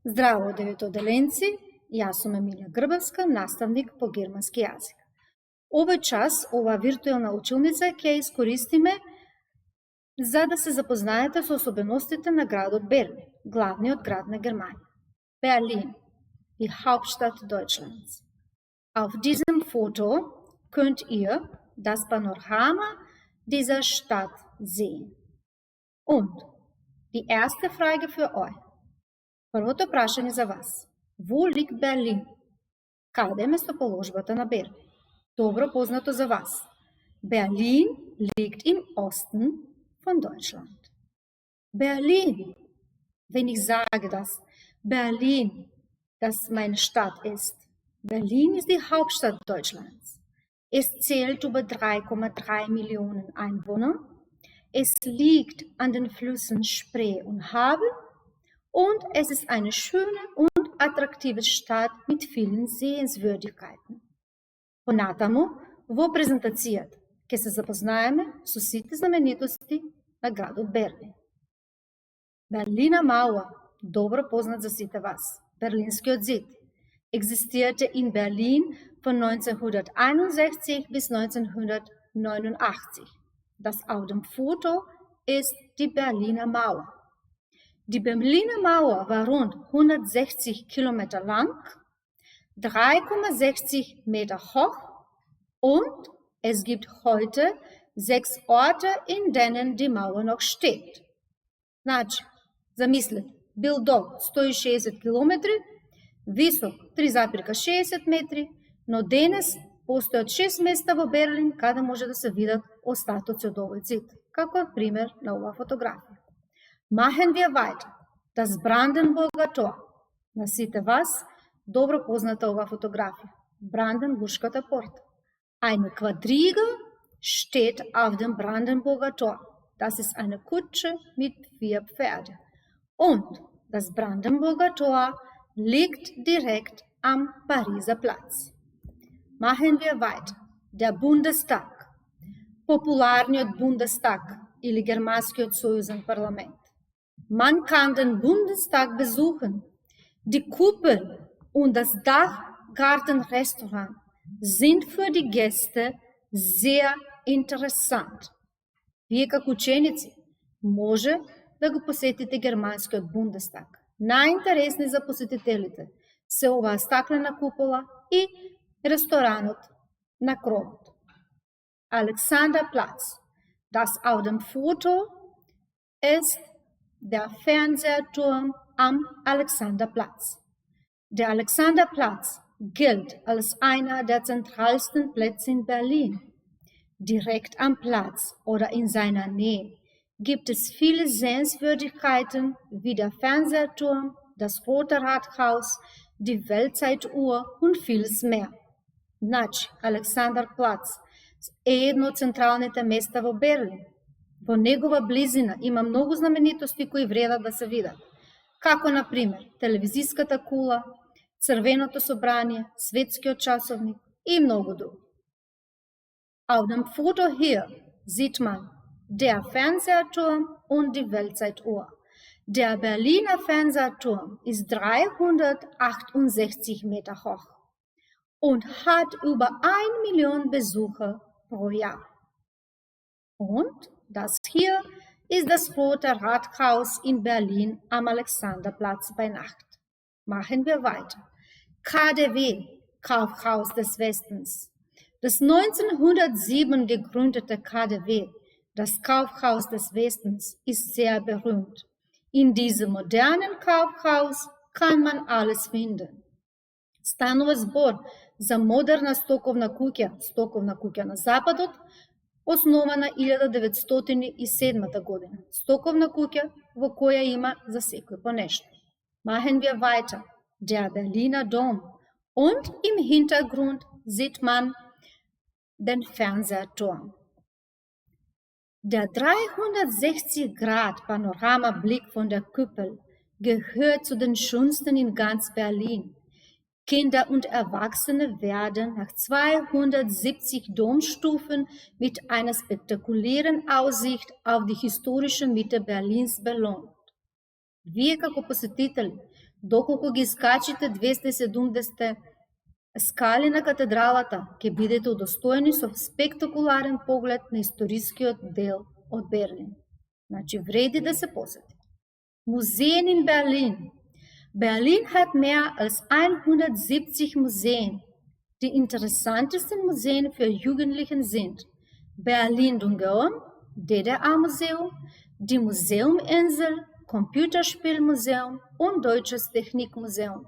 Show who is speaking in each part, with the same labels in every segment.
Speaker 1: Здраво, деветоделенци! Јас сум Емилија Грбавска, наставник по германски јазик. Овој час, ова виртуелна училница ќе искористиме за да се запознаете со особеностите на градот Берлин, главниот град на Германија. Berlin, die Hauptstadt Deutschlands. Auf diesem Foto könnt ihr das Panorama dieser Stadt sehen. Und die erste Frage für euch. Првото прашање за вас. Wo liegt Berlin? Каде е местоположбата на Берлин? Добро познато за вас. Berlin liegt im Osten von Deutschland. Berlin. Wenn ich sage, dass Berlin, dass meine Stadt ist. Berlin ist die Hauptstadt Deutschlands. Es zählt über 3,3 Millionen Einwohner. Es liegt an den Flüssen Spree und Havel. Und es ist eine schöne und attraktive Stadt mit vielen Sehenswürdigkeiten. Понатаму, во презентацијата ќе се запознаеме со сите знаменитости на градот Берлин. Berliner Mauer, добро познат за сите вас. Берлинскиот зид existierte in Berlin von 1961 bis 1989. Das auf dem Foto ist die Berliner Mauer. Die Berliner Mauer war rund 160 Kilometer lang, 3,60 Meter hoch und es gibt heute 6 Orte, in denen die Mauer noch steht. Значи, замислете, бил долг 160 километри, висок 3,60 метри, но денес постојат 6 места во Берлин каде може да се видат остатоци од овој зид, како пример на оваа фотографија. Machen wir weiter. Das Brandenburger Tor. На сите вас добро позната ова фотографија. Brandenburgската порта. Eine Quadriga steht auf dem Brandenburger Tor. Das ist eine Kutsche mit 4 Pferden. Und das Brandenburger Tor liegt direkt am Pariser Platz. Machen wir weiter. Der Bundestag. Популарниот Bundestag или германскиот сојузен парламент. Man kann den Bundestag besuchen. Die Kuppel und das Dachgartenrestaurant sind für die Gäste sehr interessant. Вие како ученици може да го посетите германскиот Бундестаг. Најинтересни за посетителите се оваа стаклена купола и ресторанот на кровот. Alexanderplatz. Das auf dem Foto ist der Fernsehturm am Alexanderplatz. Der Alexanderplatz gilt als einer der zentralsten Plätze in Berlin. Direkt am Platz oder in seiner Nähe gibt es viele Sehenswürdigkeiten wie der Fernsehturm, das Rote Rathaus, die Weltzeituhr und vieles mehr. Значи, Александарплац е едно од централните места во Берлин. Во негова близина има многу знаменитости кои вредат да се видат, како на пример телевизиската кула, Црвеното собрание, Светскиот часовник и многу други. Auf dem Foto hier sieht man der Fernsehturm und die Weltzeituhr. Der Berliner Fernsehturm ist 368 Meter hoch und hat über 1 Million Besucher pro Jahr. Und das hier ist das Rote Rathaus in Berlin am Alexanderplatz bei Nacht. Machen wir weiter. KaDeWe, Kaufhaus des Westens. Das 1907 gegründete KaDeWe, das Kaufhaus des Westens, ist sehr berühmt. In diesem modernen Kaufhaus kann man alles finden. Станува збор за модерна стоковна куќа на Западот, основана 1907 година. Стоковна куќа во која има за секој по нешто. Machen wir weiter. Der Berliner Dom. Und im Hintergrund sieht man den Fernsehturm. Der 360-Grad-Panoramablick von der Kuppel gehört zu den schönsten in ganz Berlin. Kinder und Erwachsene werden nach 270 Domstufen mit einer spektakulären Aussicht auf die historische Mitte Berlins belohnt. Вие како посетители Доколку ги скачите 270 скали на катедралата, ќе бидете удостоени со спектакуларен поглед на историскиот дел од Берлин. Значи, вреди да се посети. Museen in Berlin. Berlin hat mehr als 170 Museen. Die interessantesten Museen für Jugendliche sind Berlin-Dungeon, DDR-Museum, die Museuminsel, Computerspielmuseum und Deutsches Technikmuseum.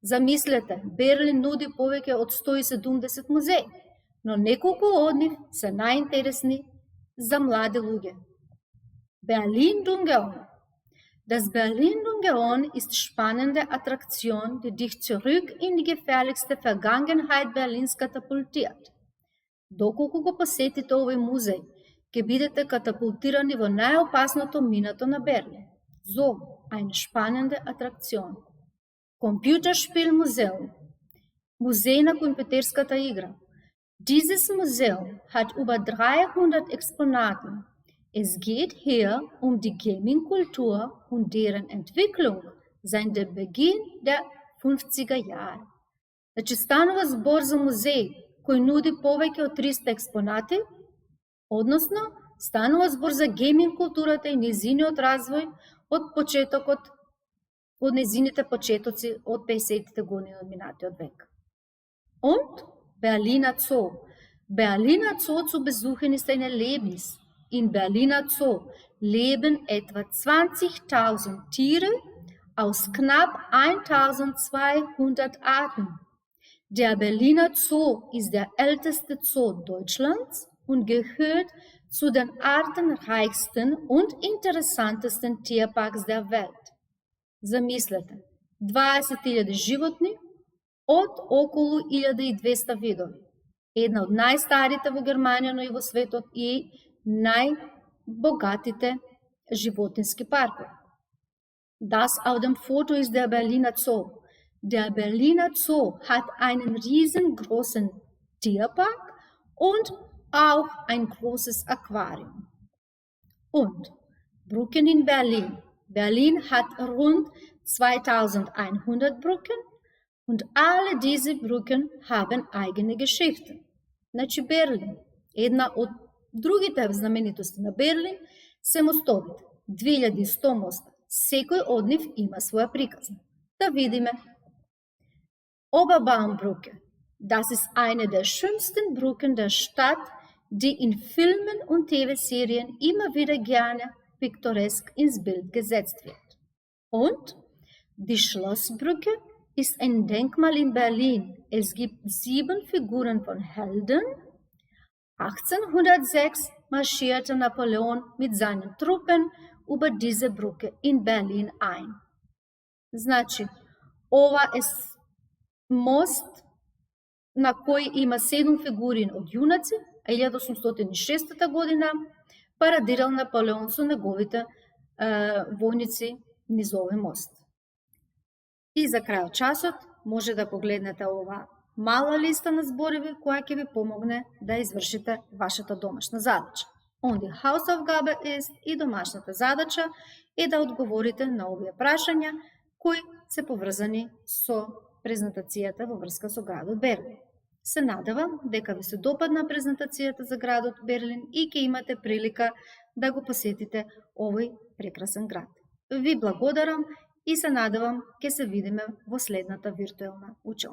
Speaker 1: Замислете, Берлин нуди повеќе од 170 музеи, но неколку од нив се најинтересни за млади луѓе. Berlin-Dungeon. Das Berlin-Dungeon ist spannende Attraktion, die dich zurück in die gefährlichste Vergangenheit Berlins katapultiert. Доколку го посетите овој музеј, ќе бидете катапултирани во најопасното минато на Берлин. So eine spannende Attraktion. Computerspielmuseum. Muzej na kompjuterskата игра. Dieses Museum hat über 300 Exponaten. Es geht hier um die Gaming-Kultur und deren Entwicklung seit dem Beginn der 50er Jahre. Значи, станува збор за музеј кој нуди повеќе од 300 експонати, односно, станува збор за гейминг културата и незиниот развој од незините почетоци од 50-тите години од минатиот век. Und Berliner Zoo. Berliner Zoo zu besuchen ist ein Erlebnis. In Berliner Zoo leben etwa 20.000 Tiere aus knapp 1.200 Arten. Der Berliner Zoo ist der älteste Zoo Deutschlands und gehört zu den artenreichsten und interessantesten Tierparks der Welt. Замислете, 20.000 животни од околу 1.200 видови. Една од најстарите во Германија, но и во светот и најбогатите животински паркови. Das auf dem Foto ist der Berliner Zoo. Der Berliner Zoo hat einen riesengroßen Tierpark und auch ein großes Aquarium. Und Brücken in Berlin. Berlin hat rund 2100 Brücken und alle diese Brücken haben eigene Geschichte. Значи Берлин, една од другите знаменитости на Берлин се мостовите. 2100 моста. Секој од нив има своја приказна. Да видиме. Oberbaumbrücke. Das ist eine der schönsten Brücken der Stadt, die in Filmen und TV-Serien immer wieder gerne piktoresk ins Bild gesetzt wird. Und die Schlossbrücke ist ein Denkmal in Berlin. Es gibt 7 Figuren von Helden. 1806 marschierte Napoleon mit seinen Truppen über diese Brücke in Berlin ein. Значи, ова е мост на кој има 7 фигури од јунаци, а 1806 година парадирал Наполеон со неговите војници низ овој мост. И за крај часот може да погледнете ова мала листа на зборови која ќе ви помогне да извршите вашата домашна задача. Und die Hausaufgabe ist, и домашната задача е да одговорите на овие прашања кои се поврзани со презентацијата во врска со градот Берлин. Се надевам дека ви се допадна презентацијата за градот Берлин и ќе имате прилика да го посетите овој прекрасен град. Ви благодарам и се надевам ќе се видиме во следната виртуелна училница.